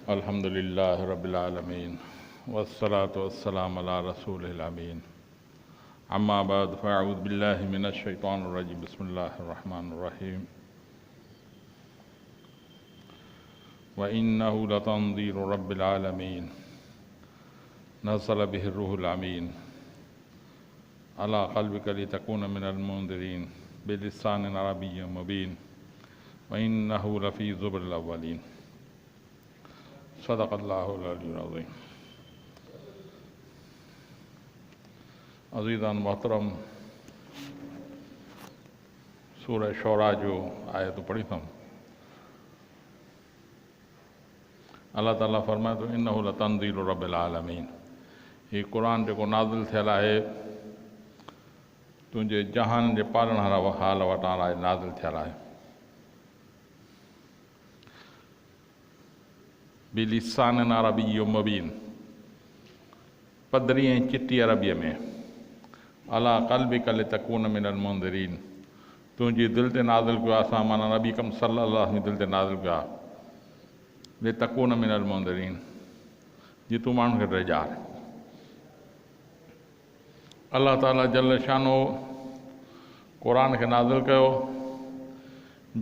अल्हम्दुलिल्लाहि रब्बिल आलमीन वस्सलातु वस्सलामु अला रसूलिल अमीन अम्मा बाद फ़अऊज़ु बिल्लाहि मिनश शैतानिर रजीम बिस्मिल्लाहिर रहमानिर रहीम व इन्नहु लतंज़ीरु रब्बिल आलमीन नज़्ज़ल बिहिर रूहुल अमीन अला क़ल्बिका लितकूना मिनल मुंज़िरीन बिलिसानिन अरबिय्यिन मुबीन व इन्नहु लफ़ी ज़ुबुरिल अव्वलीन सदक़ल्लाहुल अलीयुल अज़ीम। अज़ीज़ान मोहतरम, सूरह शोरा जो आयत पढ़ी अथमि। अल्लाह ताला फरमाए थो इन्नहु लतंज़ीलु रब्बिल आलमीन। हीउ क़ुर जेको नाज़िल थियल आहे तुंहिंजे जहान जे पालणहार हाल वटां लाइ नाज़िल थियल आहे। बिलिसानिन अरबिय्यिन मुबीन, पधरी ऐं चिटी अरबीअ में। अला क़ल्बिका लितकूना मिनल मुंज़िरीन, तुंहिंजी दिलि ते नाज़िल कयो आहे असां, माना नबी अकरम सल्लल्लाहु अलैहि वसल्लम जी दिलि ते नाज़िल कयो आहे। लितकूना मिनल मुंज़िरीन, जी तूं माण्हुनि खे ॾिजार। अल्लाह ताला जल शानो क़ुर खे नाज़िल कयो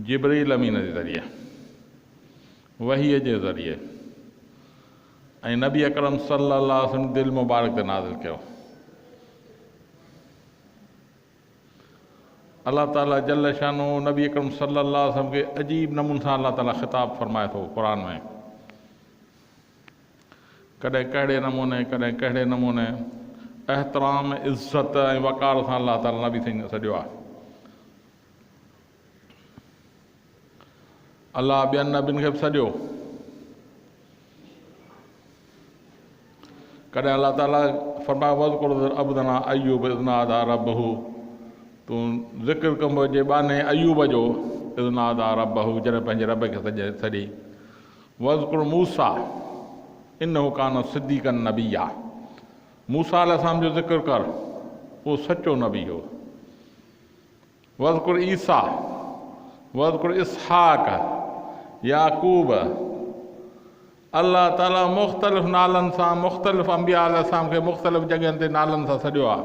जिब्रील अमीन जे ज़रिए, वहीअ जे ज़रिए, ऐं नबी अकरम सल्लल्लाहु अलैहि वसल्लम दिल मुबारक ते नाज़िल कयो। अल्लाह ताला जल शानो नबी अकरम सल्लल्लाहु अलैहि वसल्लम खे अजीब नमूने सां अल्लाह ताला ख़िताब फरमाए थो क़ुर में। कॾहिं कहिड़े नमूने, कॾहिं कहिड़े नमूने एहतराम, इज़्ज़त ऐं वक़ार सां अल्लाह ताला नबी साईं सॼो आहे। अल्लाह ॿियनि नबियुनि खे बि सॼो। कॾहिं अल्लाह ताला फरमाए वज़कुर अब्दना अय्यूब इज़ नादा रब्बहू, तूं ज़िक्र कबो जे बाने अय्यूब जो इज़ नादा रब्बहू, जॾहिं पंहिंजे रब खे सॼी। वज़कुर मूसा इन्नहु कान सिद्दीक़न नबिय्या, मूसा अलैहिस्सलाम जो ज़िक्र कर, उहो सचो नबी हो। वज़कुर ईसा, वज़कुर इसहाक, याकूब। अल्लाह ताला मुख़्तलिफ़ नालनि सां मुख़्तलिफ़ अंबिया अलैहिस्सलाम खे मुख़्तलिफ़ जॻहियुनि ते नालनि सां सॼो आहे।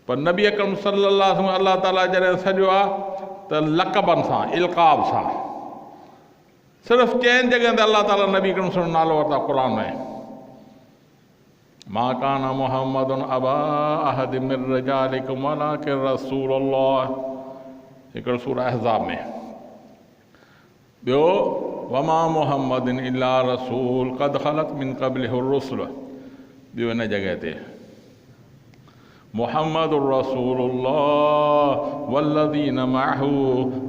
पर नबी अकरम सल्लल्लाहु अलैहि वसल्लम अल्लाह ताला जॾहिं सॼो आहे त लक़बनि सां, इल्क़ाब सां, सिर्फ़ु चइनि जॻहियुनि ते अल्लाह ताला नबी अकरम सल्लल्लाहु अलैहि वसल्लम नालो वरितो क़ुर में। मा कान मुहम्मदुन अबा अहदिम मिन रिजालिकुम वलाकिन रसूलुल्लाह, हिकिड़ो सूरह अहज़ाब में। ॿियो वमा मुहम्मदिन इल्ला रसूल क़द ख़लत मिन क़ब्लिहिर रुसुल, ॿियो इन जॻह ते मुहम्मदुर रसूलुल्लाह वल्लज़ीन मअहू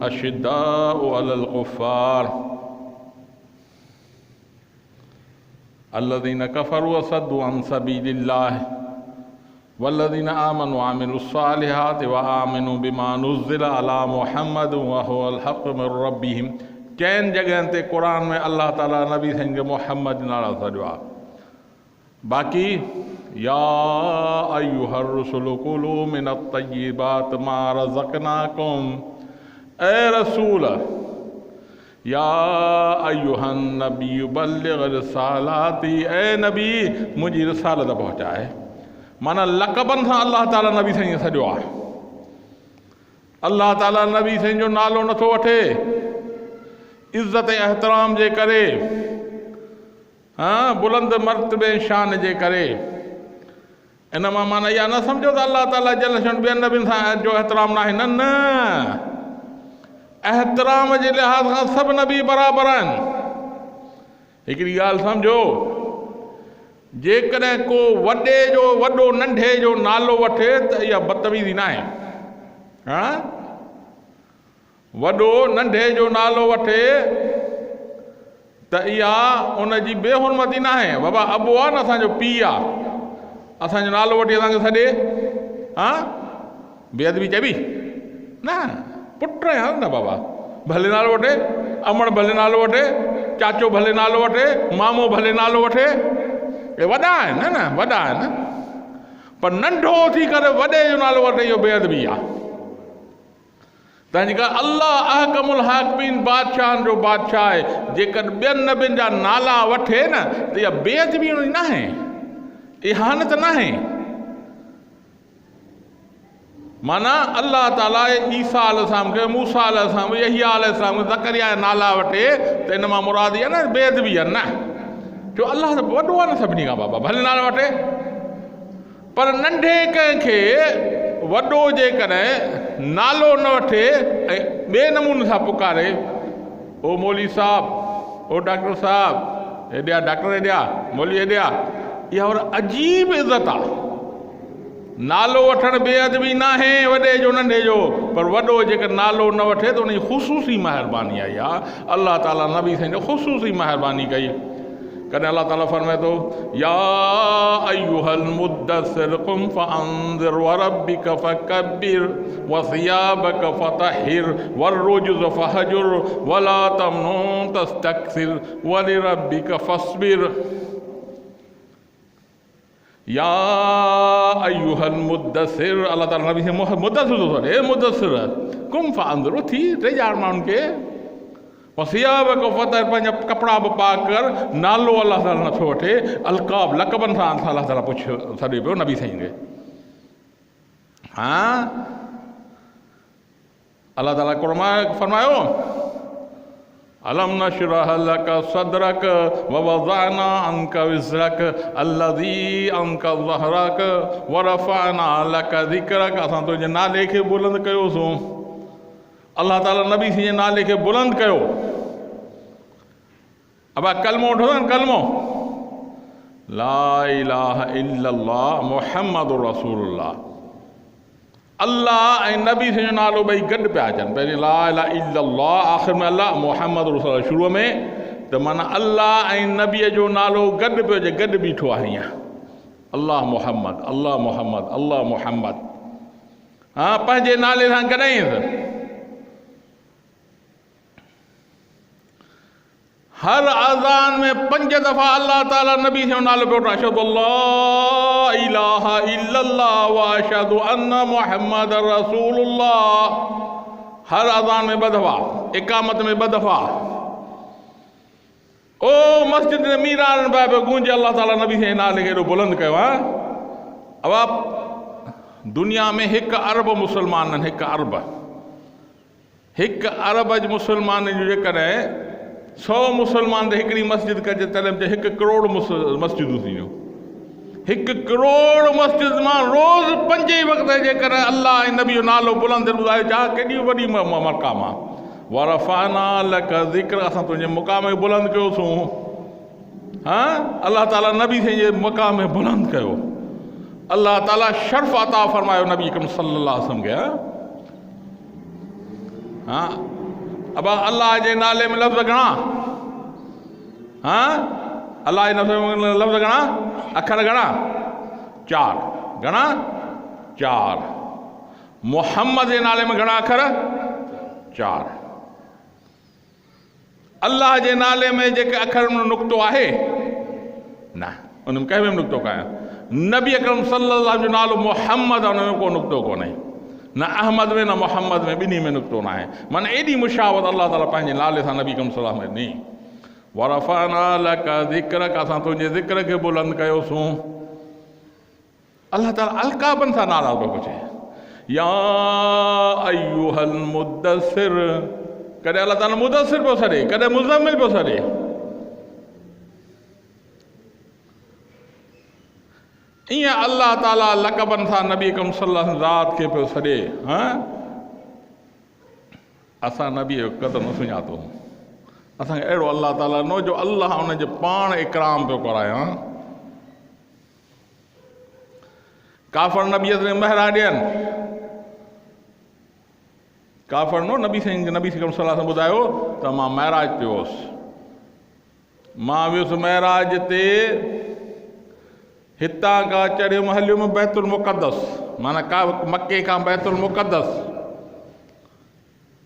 अशिद्दाउ अलल कुफ़्फ़ार अल्लज़ीन कफ़रू वसद्दू अन सबीलिल्लाह वल्लज़ीन आमनू वअमिलुस्सालिहाति व आमनू बिमा नुज़्ज़िला अला मुहम्मद व हुवल हक़्क़ु मिन रब्बिहिम। चइनि जॻहियुनि ते क़ुर में अल्लाह ताला नबी साईं खे मुहम्मद नाला सॼो आहे। बाक़ी या अय्युहर रुसुलु कुलू मिनत तय्यिबात मा रज़क़नाकुम, ए रसूल, या अय्युहन नबिय्यु बल्लिग़ रिसालाती, ए नबी मुंहिंजी रिसालत पहुचाए। माना लक़बनि सां अल्लाह ताला नबी साईं सॼो आहे। अल्लाह ताला नबी साईं जो नालो नथो वठे इज़्ज़त ऐं एहतराम जे करे, बुलंद मर्तबे शान जे करे। इन मां माना इहा न सम्झो त अल्लाह ताला जल शान ॿियनि नबियुनि सां जो एहतराम न आहे। न न, एहतराम जे लिहाज़ खां सभु नबी बराबरि आहिनि। हिकिड़ी ॻाल्हि सम्झो, जेकॾहिं को वॾे जो वॾो नंढे जो नालो वठे त इहा बदतमीज़ी न आहे। वॾो नंढे जो नालो वठे त इहा उनजी बेहुरमती न आहे। बाबा अबो आहे न, असांजो पीउ आहे, असांजो नालो वठी असांखे सॾे, बेअदबी चइबी न? पुट आहियां न बाबा, भले नालो वठे, अमड़ भले नालो वठे, चाचो भले नालो वठे, मामो भले नालो वठे, हे वॾा आहिनि न, वॾा आहिनि। पर नंढो थी करे वॾे जो नालो वठे, इहो बेअदबी आहे। तंहिंजे करे अल्लाह अहकमुल हाकिमीन बादशाहनि जो बादशाह आहे। जेकॾहिं ॿियनि नबियुनि जा नाला वठे न त इहा बेअदबी न आहे, इहानत न आहे। माना अल्लाह ताला ईसा अलैहिस्सलाम खे, मूसा अलैहिस्सलाम खे, यहिया अलैहिस्सलाम खे, ज़करिया जा नाला वठे त इन मां मुराद इहा न बेअदबी आहे, न छो अल्लाह त वॾो आहे न सभिनी खां बाबा, भले नाला वठे। पर नंढे कंहिंखे वॾो जेकॾहिं नालो न वठे ऐं ॿिए नमूने सां पुकारे, ओ मौली साहब, ओ डॉक्टर साहब, हेॾे डॉक्टर हेॾे मौली हेॾे, इहा वरी अजीब इज़त आहे। नालो वठणु बेअदबी न आहे वॾे जो नंढे जो, पर वॾो जेकर नालो न वठे त उनजी ख़ुसूसी महिरबानी आई आहे। अल्लाह ताला नबी साईं जो ख़ुसूसी महिरबानी कई। कॾहिं अल्लाह ताला फरमाए थो, या अय्युहल मुद्दसिर कुम फअंज़िर वरब्बिक फकब्बिर वसियाबक फतहिर वरुजुज़ फहजुर वला तमनुन तस्तक्सिर वलिरब्बिक फस्बिर। या अय्युहल मुद्दसिर, अल्लाह ताला नबी से मुद्दसिर थो सॾे, मुद्दसिर कुम फअंज़िर, उथी टेजाड़ माण्हुनि खे, वसियाबक फतहिर, पंहिंजा कपिड़ा बि पाक कर। नालो अल्लाह ताला नथो वठे, अलक़ाब लक़बनि सां अल्लाह ताला पुछे सॾे पियो नबी साईं खे। हा अल्लाह ताला क़ुरान फरमायो, अलम नशरह लक सदरक व वज़अना अन्क विज़रक अल्लज़ी अन्क़ज़ ज़हरक व रफ़अना लक ज़िक्रक। असां तुंहिंजे नाले खे बुलंद कयोसीं, अल्लाह ताला नबी साईं जे नाले खे बुलंद कयो। अब कलमो वठो न, कलमो ला इलाहा इल्लल्लाह मुहम्मदुर रसूलुल्लाह। अल्लाह ऐं नबी साईं जो नालो ॿई गॾु पिया अचनि, पहिरीं ला इलाहा इल्लल्लाह, आख़िर में अल्लाह मुहम्मद रसूलुल्लाह शुरूअ में, त माना अल्लाह ऐं नबीअ जो नालो गॾु पियो अचे, गॾु बीठो आहे हीअं, अल्लाह मुहम्मद, अल्लाह मुहम्मद, अल्लाह मुहम्मद। हा पंहिंजे नाले सां कॾहिं हर अज़ान में 5 दफ़ा अल्लाह ताला नबी जो नालो पियो वठो, अशहदु अल्ला इलाहा इल्लल्लाह व अशहदु अन्न मुहम्मद रसूलुल्लाह। हर अज़ान में 2 दफ़ा, इकामत में 2 दफ़ा। ओ मस्जिद में मीरान बाब गूंजे अल्लाह ताला नबी जे नाले खे एॾो बुलंद कयो आहे। अब दुनिया में 1 अरब मुसलमान आहिनि, 1 अरब, 1 अरब मुसलमान जो जेकॾहिं 100 मुसलमान ते हिकिड़ी मस्जिद कजे तॾहिं बि 1 करोड़ मस्जिदूं थी वियूं। 1 करोड़ मस्जिद मां रोज़ 5 वक़्त जेकर अल्लाह ऐं नबी जो नालो बुलंद ॿुधायो, छा केॾी वॾी मक़ाम आहे। वरफ़अना लक ज़िक्र, असां तुंहिंजे मुक़ाम खे बुलंद कयोसीं। हा अल्लाह ताला नबी साईं जे मुक़ाम में बुलंद कयो। अल्लाह ताला शर्फ़ अता फरमायो नबी अकरम सल्लल्लाहु अलैहि वसल्लम खे। हा अब अल्लाह जे नाले में लफ़्ज़ घणा? हाँ अल्लाह जे नाले में लफ़्ज़ घणा? अखर घणा? 4। घणा? 4। मुहम्मद जे नाले में घणा अखर? 4। अल्लाह जे नाले में जेके अखर में नुक़्तो आहे न, उनमें कंहिं में नुक़्तो कान्हे। नबी अकरम सल्लल्लाहु अलैहि जो नालो मुहम्मद आहे, उनमें को नुक़्तो कोन्हे, न अहमद में न मोहम्मद में, ॿिन्ही में नुक़्तो न आहे। माना एॾी मुशावत अल्लाह ताला पंहिंजे नाले सां नबी अकरम सल्लल्लाहु अलैहि में ॾिनी। वरफ़अना लक ज़िक्रक, असां तुंहिंजे ज़िक्र खे बुलंद कयोसीं। अल्लाह ताला अलक़ाबनि सां नाराज़ पियो पुछे, या अय्युहल मुद्दसिर, कॾहिं अल्लाह ताला मुदसिर पियो सॾे, कॾहिं मुज़म्मिल पियो सॾे। ईअं अल्लाह ताला लक़बनि सां नबी अकरम सल्लल्लाहु अलैहि ज़ात खे पियो सॾे। हा असां नबी जो क़दर न सुञातो, असांखे अहिड़ो अल्लाह ताला नो जो अल्लाह उनजे पाण इकराम पियो कराए। हा काफ़र नबीअ ते महिरा ॾियनि, काफ़र नो नबी साईं सल्लल्लाहु अलैहि वसल्लम ॿुधायो त मां महराज ते वियुसि, मां वियुसि महराज ते, हितां खां चढ़ियुमि हलियुमि बैतुल मुक़द्दस, माना मके खां बैतुल मुक़द्दस,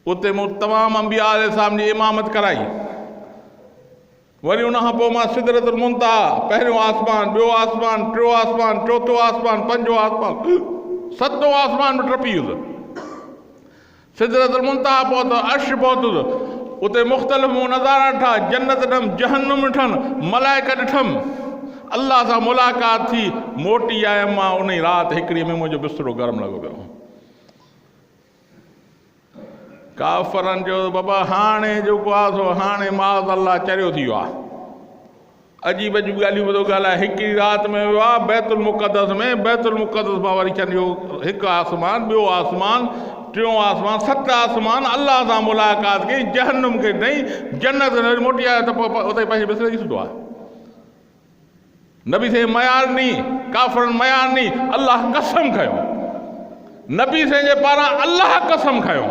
उते मूं तमामु अंबिया अलैहिस्सलाम जी इमामत कराई। वरी उनखां पोइ मां सिदरतुल मुंतहा, पहिरियों आसमान, ॿियो आसमान, टियों आसमान, चोथों आसमान, पंजों आसमान, 7हों आसमान में टपी वियुसि। सिदरतुल मुंतहा पहुतो, अर्श पहुतो, उते मुख़्तलिफ़ नज़ारा ॾिठा, जन्नत ॾिठमि, जहन्नुम ॾिठमि, मलाइका ॾिठमि, अल्लाह सां मुलाक़ात थी, मोटी आयमि मां। उन ई राति हिकिड़ी में मुंहिंजो बिस्तरो गरम लॻो पियो। काफ़रनि जो बाबा हाणे जेको आहे सो हाणे माज़ अल्लाह चरियो थी वियो आहे। अजीब अजीब ॻाल्हियूं ॿुधो ॻाल्हाए। हिकिड़ी राति में वियो आहे बैतुल मुक़द्दस में, बैतुल मुक़द्दस मां वरी चवंदी हिकु आसमान, ॿियो आसमान, टियों आसमान, 7 आसमान, अल्लाह सां मुलाक़ात कई, जहन्नुम खे ॾेई, जन्नत मोटी आयो त पोइ उते पंहिंजे बिस्तरे थी सुठो आहे। नबी साईं मयार नी, काफ़रनि मयार नी, अल्लाह कसम खयो। नबी साईं जे पारां अल्लाह कसम खयो,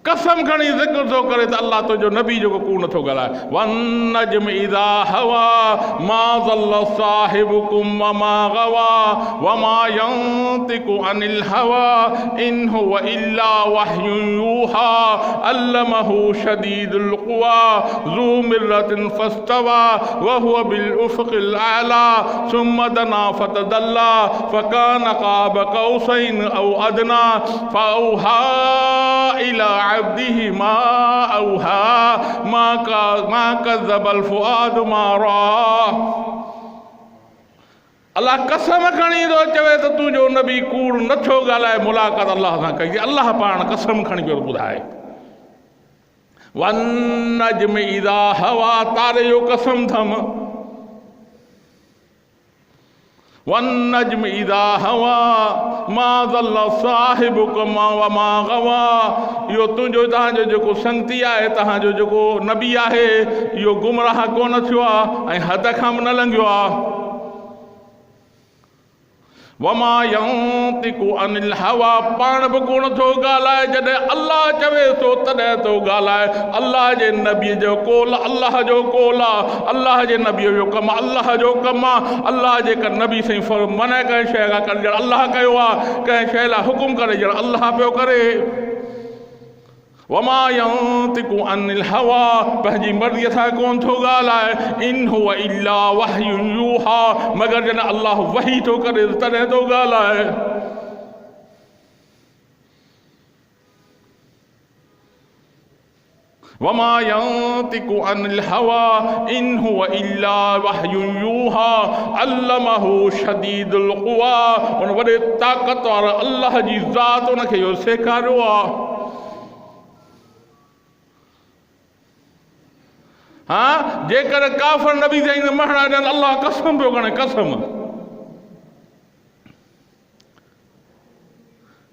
कसम खणी ज़िक्र थो करे त अल्लाह तुंहिंजो नबी जेको कूड़ नथो ॻाल्हाए। वन्नज्म इज़ा हवा मा ज़ल्ल साहिबुकुम वमा गवा वमा यंतिकु अनिल हवा इन हुवा इल्ला वह्युन यूहा अल्लमहु शदीदुल क़ुवा ज़ू मिर्रतिन फस्तवा व हुवा बिल उफ़क़िल आला सुम्मा दना फतदल्ला फकान क़ाब क़ौसैन औ अदना फअौहा इला अब्दिही मा औहा मा कज़्ज़बल फुआदु मा रआ। अल्लाह कसम खणी थो चवे त तुंहिंजो नबी कूड़ नथो ॻाल्हाए, मुलाक़ात अल्लाह सां कई। अल्लाह पाण कसम खणी पियो ॿुधाए। वन्नज्म इज़ा हवा, तारे जो कसम थमि। वन्नज्म इज़ा हवा मा ज़ल्ल साहिबुकुम वमा गवा, इहो तुंहिंजो तव्हांजो जेको संगती आहे, तव्हांजो जेको नबी आहे, इहो गुमराह कोन थियो आहे ऐं हद खां बि न लंघियो आहे। वमा यंतिकु अनिल हवा, पाण बि कोन थो ॻाल्हाए, जॾहिं अल्लाह चवे थो तॾहिं थो ॻाल्हाए। अल्लाह जे नबीअ जो कोल अल्लाह जो कोल आहे, अल्लाह जे नबीअ जो कमु अल्लाह जो कमु आहे। अल्लाह जे नबी साईं मना कंहिं शइ खां करे ॼण अल्लाह कयो आहे, कंहिं शइ लाइ हुकुम करे ॼण अल्लाह पियो करे। वमा यंतिकु अनिल हवा, पंहिंजी मर्ज़ीअ सां कोन थो ॻाल्हाए। इन हुवा इल्ला वह्युन यूहा, मगर जॾहिं अल्लाह वही थो करे तॾहिं थो ॻाल्हाए। वमा यंतिकु अनिल हवा इन हुवा इल्ला वह्युन यूहा अल्लमहु शदीदुल क़ुवा, उन वॾे ताक़त वारे अल्लाह जी ज़ात उनखे इहो सेखारियो आहे। हाँ, जेकर काफ़र नबी साईं खे महणा ॾियनि, अल्लाह कसम पियो खणे, कसम।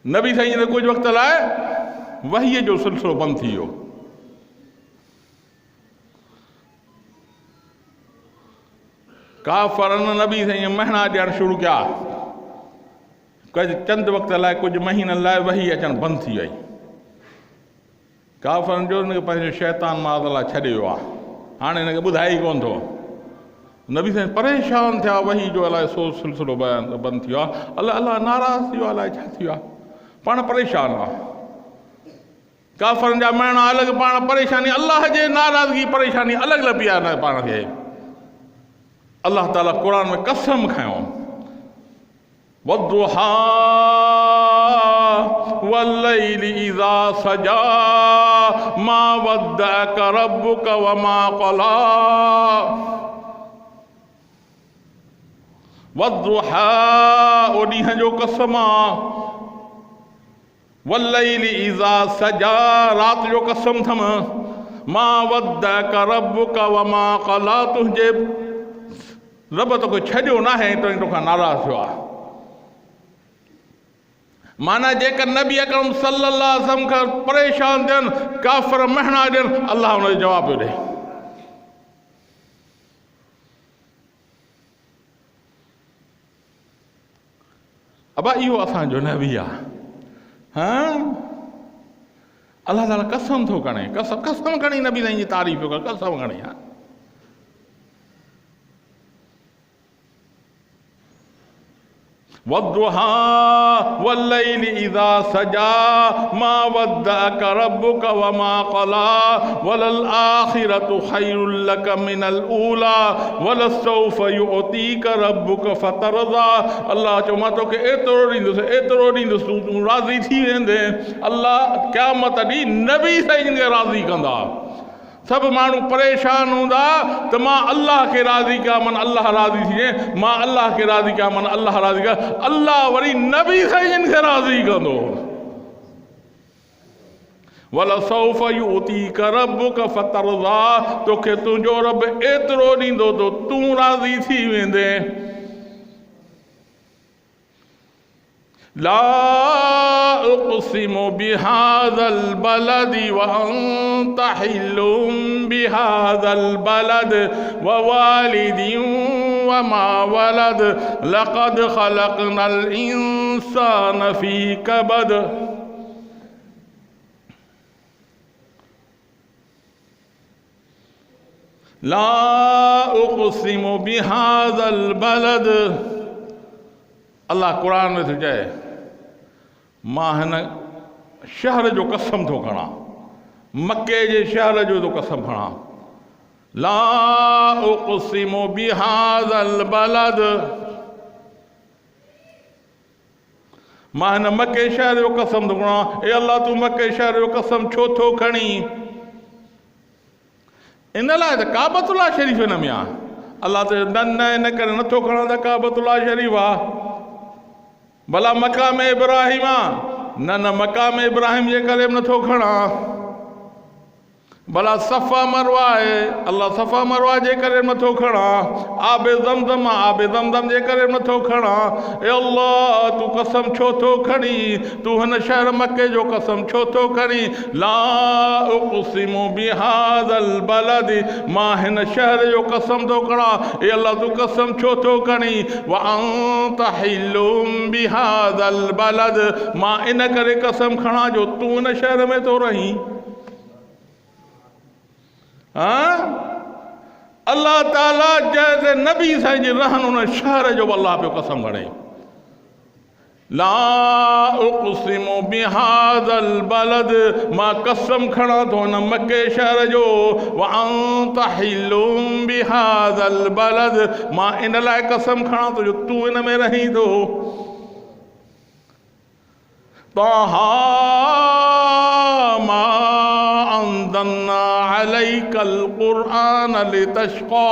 नबी साईं जे कुझु वक़्त लाइ वहीअ जो सिलसिलो बंदि थी वियो। काफ़रनि नबी साईं महणा ॾियणु शुरू कया। कुझु चंद वक़्त लाइ, कुझु महीननि लाइ वही अचणु बंदि थी वई। काफ़रनि जो हिनखे पंहिंजो शैतान माज़ अल्लाह छॾे वियो आहे, हाणे हिनखे ॿुधाए ई कोन थो। नबी साईं परेशान थिया, वही जो अलाए सो सिलसिलो बंदि थी वियो आहे। अल्लाह नाराज़ थी वियो, अलाए छा थी वियो आहे, पाण परेशान आहे। काफ़रनि जा महणा अलॻि, पाण परेशानी, अल्लाह जे नाराज़गी परेशानी अलॻि लॻी आहे न पाण खे। अल्लाह ताला क़ुर में कसम खयो, वद्दुहा वल्लैलि इज़ा सजा मा वद्दअक रब्बुक वमा क़ला। वद्दुहा, ओ ॾींहं जो कसम आहे। वल्लैलि इज़ा सजा, राति जो कसम थमि। मा वद्दअक रब्बुक वमा क़ला, तुंहिंजे रब तोखे छॾियो न आहे, तोखां नाराज़ थियो आहे। माना जेकर नबी अकरम सल्लल्लाहु अलैहि वसल्लम खां परेशान थियनि, काफ़र महणा ॾियनि, अल्लाह हुनजो जवाब पियो ॾे। अबा इहो असांजो नबी आहे। हाँ, अल्लाह ताला कसम थो खणे, कसम खणी नबी साईं जी तारीफ़ पियो करे, कसम खणी। हा, वद्दुहा वल्लैलि इज़ा सजा मा वद्दअक रब्बुक वमा क़ला वलल आखिरतु खैरुल लक मिनल ऊला वलसौफ युअतीक रब्बुक फतरज़ा। अल्लाह चो मां तोखे एतिरो ॾींदुसि तूं राज़ी थी वेंदे। अल्लाह क़यामत ॾींहुं नबी साईं खे राज़ी कंदा। सब मानू परेशान हूंदा तो मां अल्लाह के राज़ी कया मन अल्लाह राज़ी थिए, मां अल्लाह के राज़ी कया मन अल्लाह राज़ी कया। अल्लाह वरी नबी साईं खे राज़ी कंदो। वलसौफ युअतीक रब्बुक फतरज़ा, तोखे तुंहिंजो रब एतिरो ॾींदो तो तूं राज़ी थी वेंदे। ला उक़सिमु बिहाज़ल बलदि व अंत हिल्लुम बिहाज़ल बलद व वालिदिन व मा वलद लक़द ख़लक़नल इंसान फ़ी कबद। ला उक़सिमु बिहाज़ल बलद, अल्लाह कुरान में थो चए मां हिन शहर जो कसम थो खणा, मके जे शहर जो तो कसम खणा। ला उक़सिमु बिहाज़ल बलद, मां हिन मके शहर जो कसम थो खणा। ए अल्लाह तूं मके शहर जो कसम छो थो खणी? इन लाइ त काबतुल्लाह शरीफ़ हिन में आहे। अल्लाह त न इन करे नथो खणा त काबतुल्लाह शरीफ़ आहे। भला मक़ाम इब्राहिम आहे, न मक़ाम इब्राहिम जे करे बि नथो खणा। भला सफ़ा मरवा आहे, अल्लाह सफ़ा मरवा जे करे बि नथो खणा। आबे ज़मज़म आहे, आबे ज़मज़म जे करे बि नथो खणा। ए अल्लाह तूं कसम छो थो खणी? तूं हिन शहर मके जो कसम छो थो खणी? ला उक़सिमु बिहाज़ल बलद, मां हिन शहर जो कसम थो खणा। ए अल्लाह तूं कसम छो थो खणी? व अंत हिल्लुम बिहाज़ल बलद, मां इन करे कसम खणा जो तूं हिन शहर में थो रहीं। हाँ, अल्लाह ताला जैसे नबी साईं जी रहन उन शहर जो अल्लाह पे कसम खणे। ला उक़सिमु बिहाज़ल बलद, मां कसम खणा थो न मके शहर जो। व अंत हिल्लुम बिहाज़ल बलद, मां इन लाइ कसम खणा थो जो तूं इन में रहीं थो। ताहा मा अंज़लना अलैकल क़ुरआन लितश्क़ा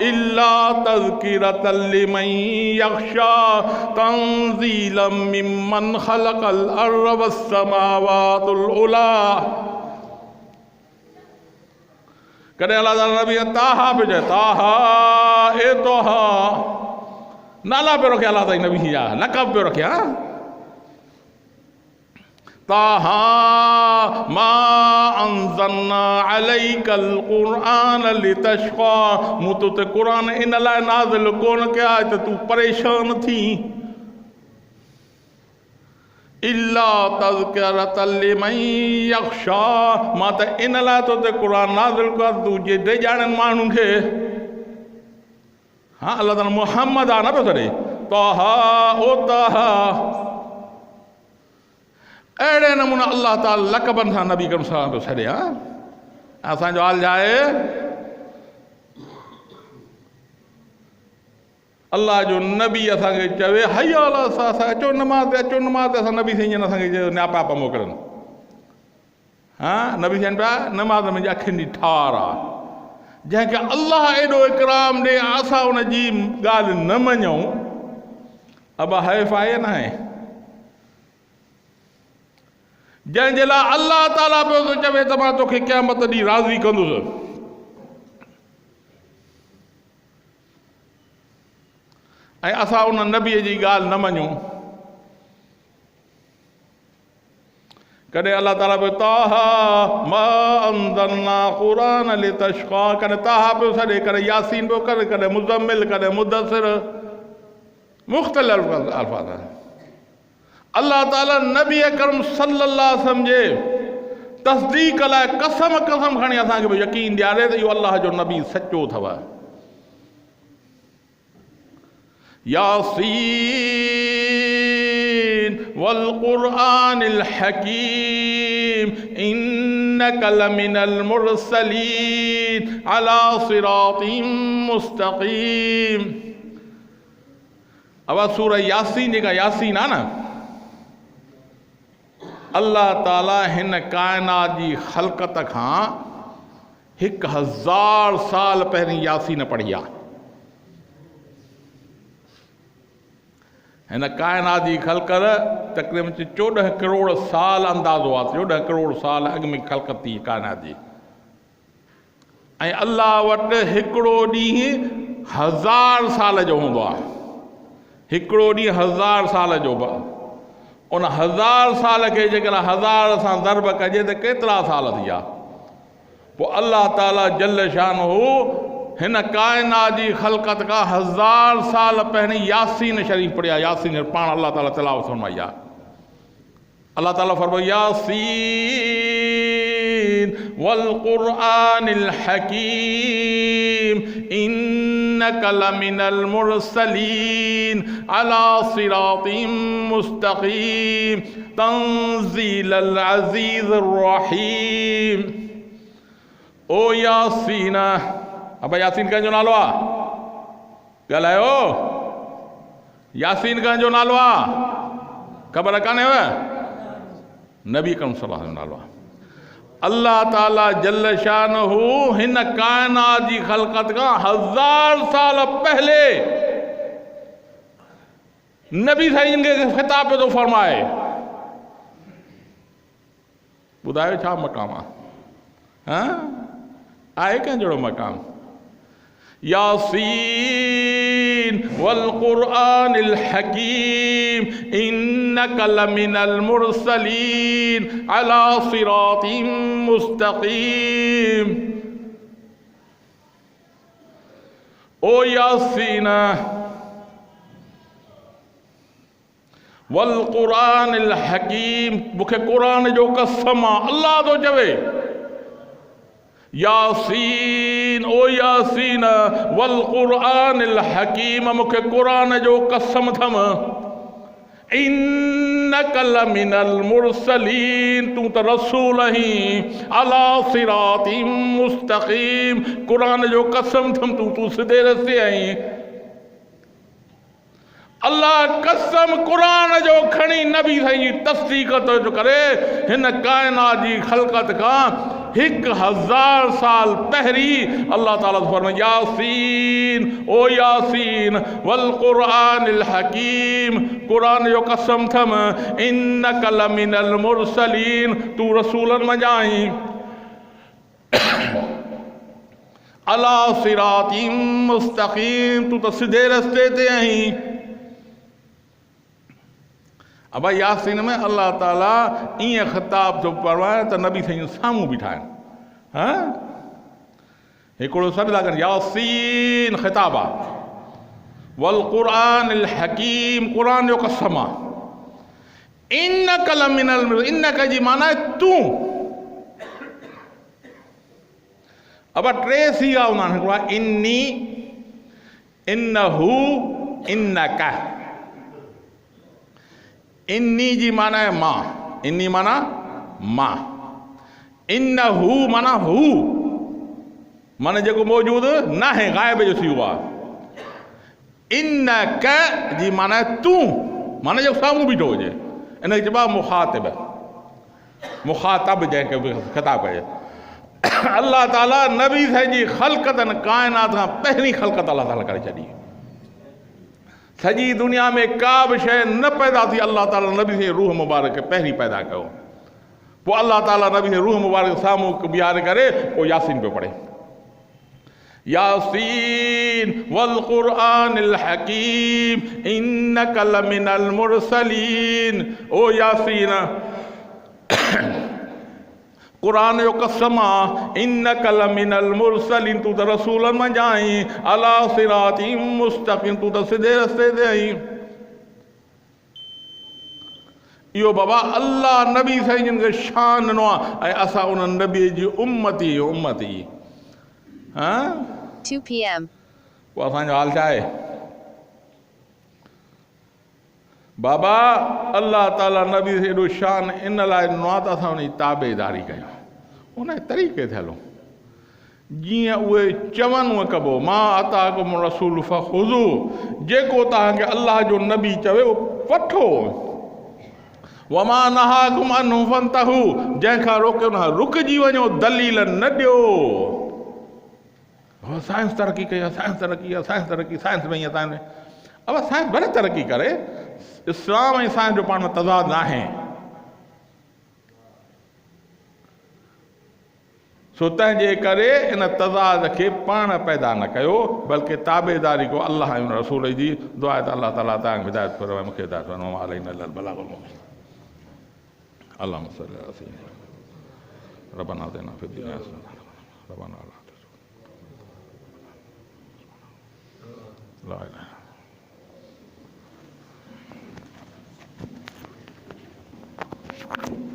इल्ला तज़किरतल लिमन यख़्शा तंज़ीलन मिम्मन ख़लक़ल अर्ज़ वस्समावातिल उला। कॾहिं अल्लाह ताला नबी ताहा पे चए, ताहा ए तोहा, नाला पे रखे अल्लाह ताला नबी जा, लक़ब पे रखे। ताहा मा अंज़लना अलैकल क़ुरआन लितश्क़ा, मूं तो ते क़ुरान इन लाइ नाज़िल कोन कया त तूं परेशान थी। इल्ला तज़किरतल लिमन यख़्शा, मां त इन लाइ तो ते क़ुरान नाज़िल कर तूं जे ॼाणनि माण्हुनि खे। हाँ, अल्लाह ताला मुहम्मद आहे न पियो छॾे, ताहा ओ ताहा। अहिड़े नमूने अल्लाह ताला लक़बनि सां नबी करीम सल्लल्लाहु अलैहि वसल्लम छॾिया। असांजो हाल छा आहे? अल्लाह जो नबी असांखे चवे हया अला सलाह, अचो नमाज़ ते, अचो नमाज़ ते। असां नबी साईं असांखे न्यापा पिया मोकिलनि। हाँ, नबी साईं पिया नमाज़ मुंहिंजी अखियुनि जी ठार आहे। जंहिंखे अल्लाह एॾो इकराम ॾे असां उनजी ॻाल्हि न मञूं, अबा हैफ़ आहे न आहे? जंहिंजे लाइ अल्लाह ताला पियो थो चवे त मां तोखे क़यामत ॾींहुं राज़ी कंदुसि। ऐं असां उन नबीअ जी ॻाल्हि न मञूं। कॾहिं अल्लाह ताला पियो ताहा मा अंज़लना क़ुरआन लितश्क़ा, कॾहिं ताहा पियो छॾे, कॾहिं यासीन पियो करे, कॾहिं मुज़म्मिल, कॾहिं मुदस्सिर, मुख़्तलिफ़ अल्फ़ाज़। अल्लाह ताला नबी अकरम सल्लल्लाहु अलैहि वसल्लम जे तस्दीक लाइ कसम खणी असांखे बि यकीन ॾियारे त इहो अल्लाह जो नबी सचो अथव। यासीन वल क़ुरआनिल हकीम इन्नका लमिनल मुरसलीन अला सिरातिम मुस्तक़ीम। अब सूरह यासीन जेका यासीन आहे न, अल्लाह ताला हिन कायनात जी ख़ल्क़त खां 1000 साल पहिरीं यासीन पढ़ी आहे। हिन कायनात जी ख़ल्क़त तक़रीबन 14 करोड़ साल अंदाज़ो आहे, 14 करोड़ साल अॻु में ख़ल्क़त थी कायनात जी। ऐं अल्लाह वटि हिकिड़ो ॾींहुं 1000 साल जो हूंदो आहे, हिकिड़ो ॾींहुं 1000 साल जो। उन 1000 साल खे जेकॾहिं 1000 सां ज़रब कजे त केतिरा साल थी विया। पोइ अल्लाह ताला जल शानहू हिन कायनात जी ख़ल्क़त खां 1000 साल पहिरीं यासीन शरीफ़ पढ़िया। यासीन पाण अल्लाह ताला तिलावत फरमाई आहे। अल्लाह ताला फरमाई यासीन वल क़ुरआनिल हकीम इन्नका लमिनल मुरसलीन अला सिरातिम मुस्तक़ीम तंज़ीलल अज़ीज़िर रहीम। ओ यासीन, अब यासीन कंहिंजो नालो आहे? ॻाल्हायो, यासीन कंहिंजो नालो आहे? ख़बर कान्हेव? नबी अकरम सल्लल्लाहु अलैहि वसल्लम जो नालो आहे। अल्लाह ताला जल शानहू हिन कायनात जी ख़ल्क़त खां 1000 साल पहले नबी साईं खे ख़िताब थो फरमाए। ॿुधायो छा मक़ाम आहे? आहे कंहिं जहिड़ो मक़ाम? यासीन वल क़ुरआनिल हकीम इन्नका लमिनल मुरसलीन अला सिरातिम मुस्तक़ीम। ओ यासीन वल क़ुरआनिल हकीम, मूंखे क़ुरान जो कसम आहे, अल्लाह थो चवे। यासीन, ओ यासीन वल क़ुरआनिल हकीम, मूंखे क़ुरान जो कसम थम। इन्नका लमिनल मुरसलीन, तूं त रसूल आहीं। अला सिरातिम मुस्तक़ीम, क़ुरान जो कसम थम तूं सिधे रस्ते आहीं। अल्लाह कसम क़ुरान जो खणी नबी साईं जी तस्दीक़ थो करे। हिन कायनात जी ख़ल्क़त खां 1000 साल पहिरीं अल्लाह ताला फरमाए यासीन, ओ यासीन वल क़ुरआनिल हकीम, क़ुरान जो कसम थम। इन्नका लमिनल मुरसलीन, तू रसूलन मंझां आहीं। अला सिरातिम मुस्तक़ीम, तू त सिधे रस्ते ते आहीं। अब यासीन में अल्लाह ताला ईअं ख़िताब थो फरमाए त नबी साईं साम्हूं बीठा आहिनि। हिकिड़ो सॾु था कनि, यासीन ख़िताब आहे, वल क़ुरआनिल हकीम, क़ुरान जो कसम आहे। इन्नका लमिनल, इन्नका जी माना आहे तूं। अब 3 सीगा हूंदा आहिनि, हिकिड़ो आहे इन्नी, इन्नहू, इन्नका। इन्नी जी माना है मां, इन्नी माना मां, इन्नहू माना हू, माना जेको मौजूद न है, गायब जो थी हुआ। इन्नका जी माना है तूं, माना जेको साम्हूं बीठो हुजे, इनखे चइबो आहे मुखातिब, मुखातब जंहिंखे बि ख़िताब कजे। अल्लाह ताला नबी साईं जी ख़ल्क़त कायनात खां पहिरीं ख़ल्क़त अल्लाह ताला करे छॾी। सॼी दुनिया में का बि शइ न पैदा थी, अल्लाह ताला नबी साईं रूह मुबारक खे पहिरीं पैदा कयो। पोइ अल्लाह ताला नबी साईं रूह मुबारक साम्हूं बीहारे करे पोइ यासीन पियो पढ़े। यासीन वल क़ुरआनिल हकीम इन्नका लमिनल मुरसलीन, ओ यासीन क़ुरान जो कसम आहे। इन्नका लमिनल मुरसलीन, तू त रसूलन मंझां आहीं। अला सिरातिम मुस्तक़ीम, तू त सिधे रस्ते ते आहीं। इहो बाबा अल्लाह नबी साईं जिन खे शान ॾिनो आहे, ऐं असां उन नबी जी उम्मती 2 p.m. पोइ असांजो हाल छा आहे? बाबा अल्लाह ताला नबी से एॾो शान इन लाइ ॾिनो आहे त असां उनजी ताबेदारी कयूं, उन तरीक़े ते हलूं जीअं उहे चवनि उहे कबो। मां अताकुम रसूल फखुज़ू, जेको तव्हांखे अल्लाह जो नबी चवे उहो वठो। वमा नहाकुम अन्हु फंतहू, जंहिंखां रोकियो न रुकिजी वञो, दलील न ॾियो। साइंस तरक़ी कई आहे, साइंस तरक़ी आहे, साइंस तरक़ी, साइंस में ईअं तव्हां अब साइंस भले तरक़ी करे, इस्लाम ऐं साइंस जो पाण में तज़ाद न आहे। सो तंहिंजे करे इन तज़ाद खे पाण पैदा न कयो, बल्कि ताबेदारी को अल्लाह ऐं रसूल जी। दुआ आहे त अल्लाह ताला तव्हांखे हिदायत फरमाए, मूंखे हिदायत फरमाए। अलैना इल्लल बलागुल मुबीन। अल्लाहुम्मा सल्लि अला सय्यिदिना रब्बना आतिना फिद दुनिया हसनतन रब्बना ला तुज़िग़ ला इलाहा इल्लल्लाह।